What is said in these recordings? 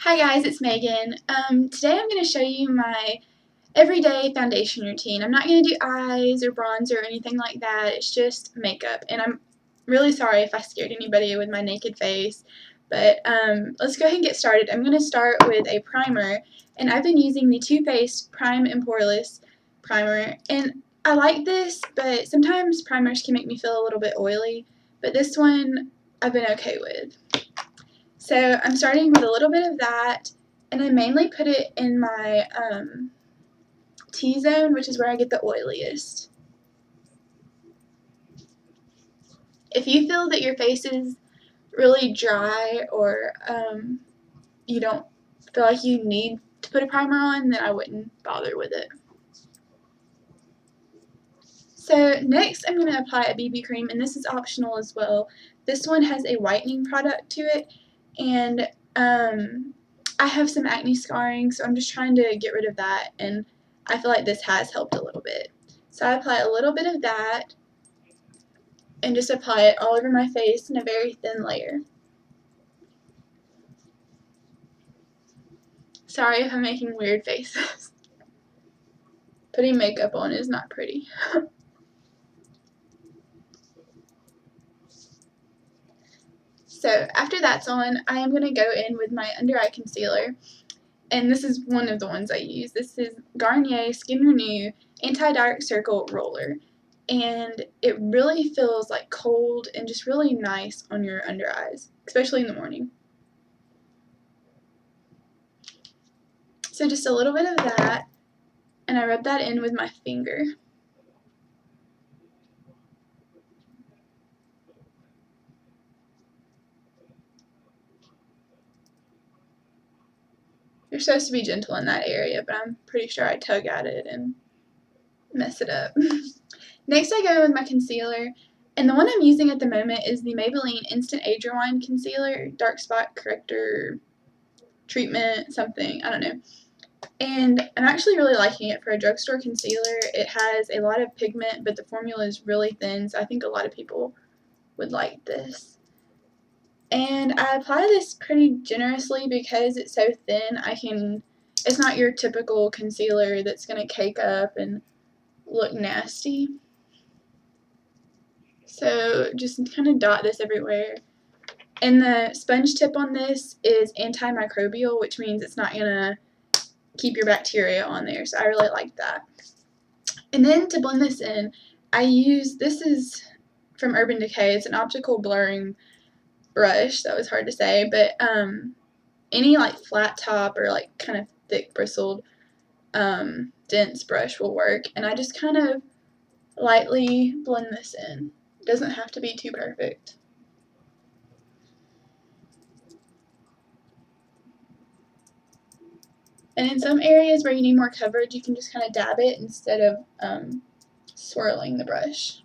Hi guys, it's Megan. Today I'm going to show you my everyday foundation routine. I'm not going to do eyes or bronzer or anything like that. It's just makeup. And I'm really sorry if I scared anybody with my naked face. But let's go ahead and get started. I'm going to start with a primer. And I've been using the Too Faced Prime and Poreless primer. And I like this, but sometimes primers can make me feel a little bit oily. But this one I've been okay with. So I'm starting with a little bit of that, and I mainly put it in my T-zone, which is where I get the oiliest. If you feel that your face is really dry or you don't feel like you need to put a primer on, then I wouldn't bother with it. So next I'm going to apply a BB cream, and this is optional as well. This one has a whitening product to it, and I have some acne scarring, so I'm just trying to get rid of that, and I feel like this has helped a little bit. So I apply a little bit of that and just apply it all over my face in a very thin layer. Sorry if I'm making weird faces. Putting makeup on is not pretty. So after that's on, I am going to go in with my under eye concealer. And this is one of the ones I use. This is Garnier Skin Renew Anti-Dark Circle Roller. And it really feels like cold and just really nice on your under eyes, especially in the morning. So just a little bit of that, and I rub that in with my finger. You're supposed to be gentle in that area, but I'm pretty sure I tug at it and mess it up. Next I go with my concealer, and the one I'm using at the moment is the Maybelline Instant Age Rewind Concealer, Dark Spot Corrector Treatment, something, I don't know. And I'm actually really liking it for a drugstore concealer. It has a lot of pigment, but the formula is really thin, so I think a lot of people would like this. And I apply this pretty generously because it's so thin. It's not your typical concealer that's going to cake up and look nasty. So just kind of dot this everywhere. And the sponge tip on this is antimicrobial, which means it's not going to keep your bacteria on there. So I really like that. And then to blend this in, this is from Urban Decay. It's an optical blurring brush. That was hard to say, but any like flat top or like kind of thick bristled dense brush will work. And I just kind of lightly blend this in. It doesn't have to be too perfect. And in some areas where you need more coverage, you can just kind of dab it instead of swirling the brush.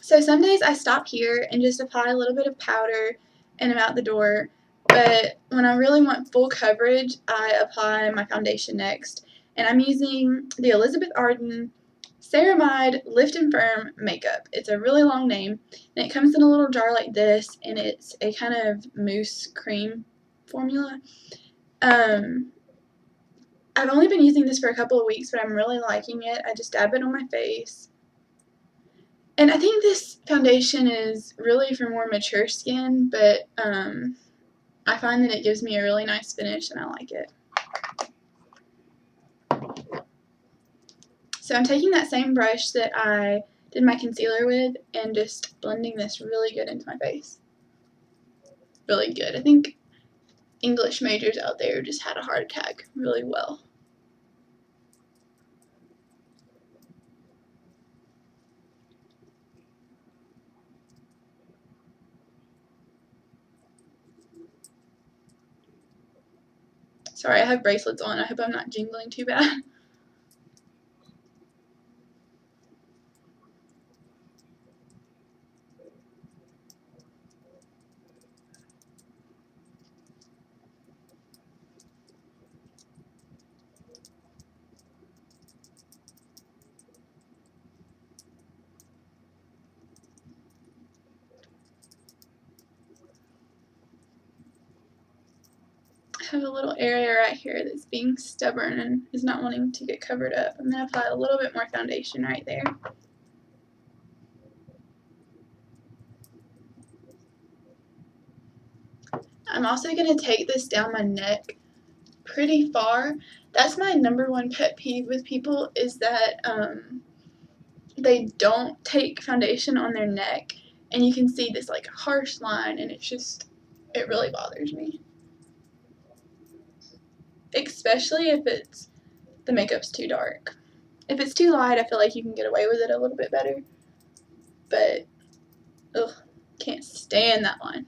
So some days I stop here and just apply a little bit of powder and I'm out the door. But when I really want full coverage, I apply my foundation next. And I'm using the Elizabeth Arden Ceramide Lift and Firm Makeup. It's a really long name, and it comes in a little jar like this, and it's a kind of mousse cream formula. I've only been using this for a couple of weeks, but I'm really liking it. I just dab it on my face. And I think this foundation is really for more mature skin, but I find that it gives me a really nice finish, and I like it. So I'm taking that same brush that I did my concealer with and just blending this really good into my face. Really good. I think English majors out there just had a heart attack really well. Sorry, I have bracelets on. I hope I'm not jingling too bad. have a little area right here that's being stubborn and is not wanting to get covered up. I'm going to apply a little bit more foundation right there. I'm also going to take this down my neck pretty far. That's my #1 pet peeve with people, is that they don't take foundation on their neck, and you can see this like harsh line, and it really bothers me. Especially if the makeup's too dark. If it's too light, I feel like you can get away with it a little bit better, but ugh, can't stand that line.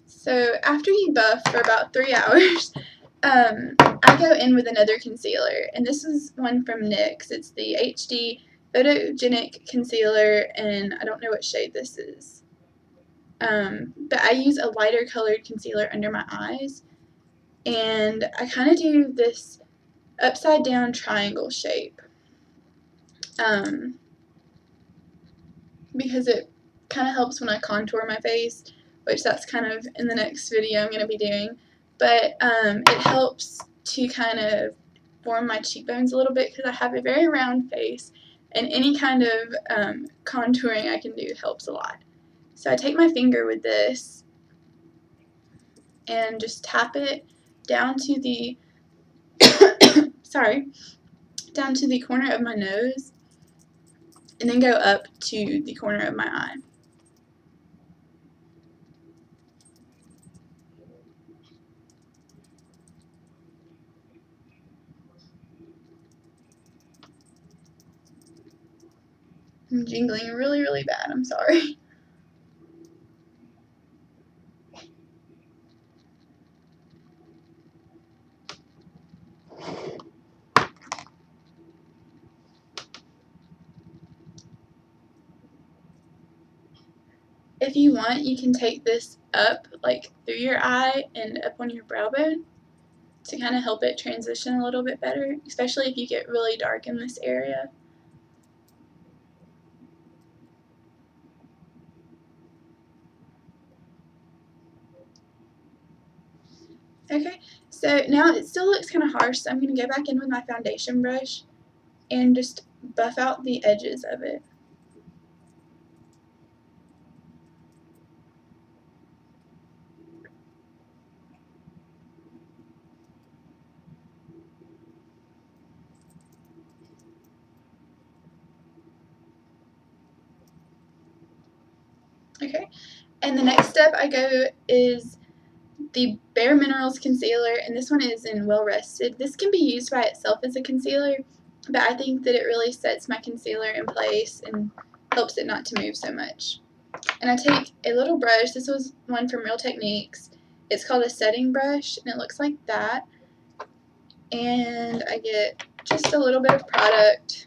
So after you buff for about 3 hours, I go in with another concealer, and this is one from NYX. It's the HD Photogenic Concealer, and I don't know what shade this is. But I use a lighter colored concealer under my eyes, and I kind of do this upside down triangle shape, because it kind of helps when I contour my face, which that's kind of in the next video I'm going to be doing, but it helps to kind of form my cheekbones a little bit because I have a very round face, and any kind of contouring I can do helps a lot. So I take my finger with this and just tap it down to the down to the corner of my nose, and then go up to the corner of my eye. I'm jingling really, really bad, I'm sorry. If you want, you can take this up, like through your eye and up on your brow bone to kind of help it transition a little bit better, especially if you get really dark in this area. Okay, so now it still looks kind of harsh, so I'm going to go back in with my foundation brush and just buff out the edges of it. Okay, and the next step I go is the Bare Minerals concealer, and this one is in Well Rested. This can be used by itself as a concealer, but I think that it really sets my concealer in place and helps it not to move so much. And I take a little brush. This was one from Real Techniques. It's called a setting brush, and it looks like that. And I get just a little bit of product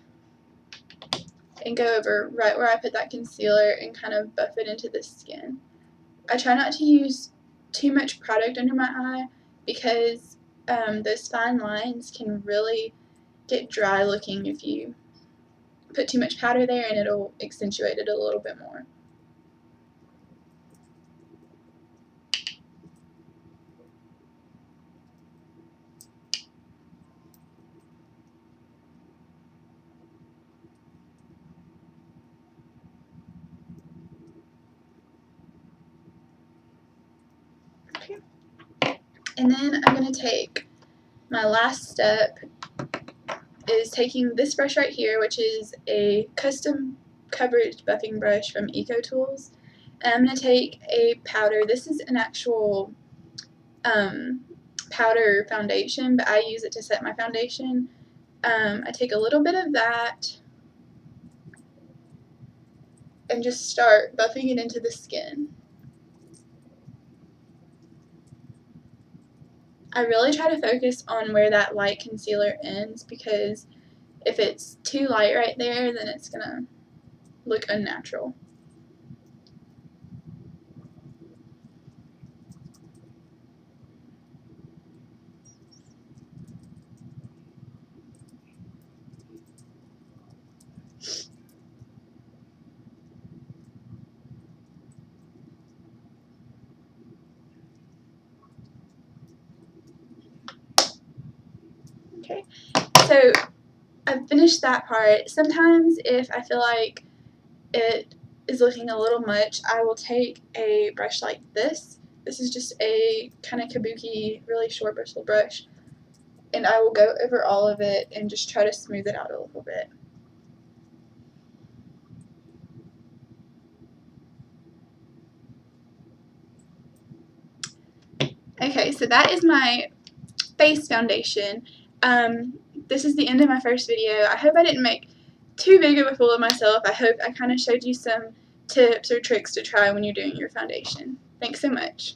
and go over right where I put that concealer and kind of buff it into the skin. I try not to use too much product under my eye because those fine lines can really get dry looking if you put too much powder there, and it'll accentuate it a little bit more. Okay. And then I'm going to take my last step is taking this brush right here, which is a custom coverage buffing brush from EcoTools. And I'm going to take a powder. This is an actual powder foundation, but I use it to set my foundation. I take a little bit of that and just start buffing it into the skin. I really try to focus on where that light concealer ends, because if it's too light right there, then it's going to look unnatural. Okay, so I've finished that part. Sometimes if I feel like it is looking a little much, I will take a brush like this. This is just a kind of kabuki, really short bristle brush, and I will go over all of it and just try to smooth it out a little bit. Okay, so that is my face foundation. This is the end of my first video. I hope I didn't make too big of a fool of myself. I hope I kind of showed you some tips or tricks to try when you're doing your foundation. Thanks so much.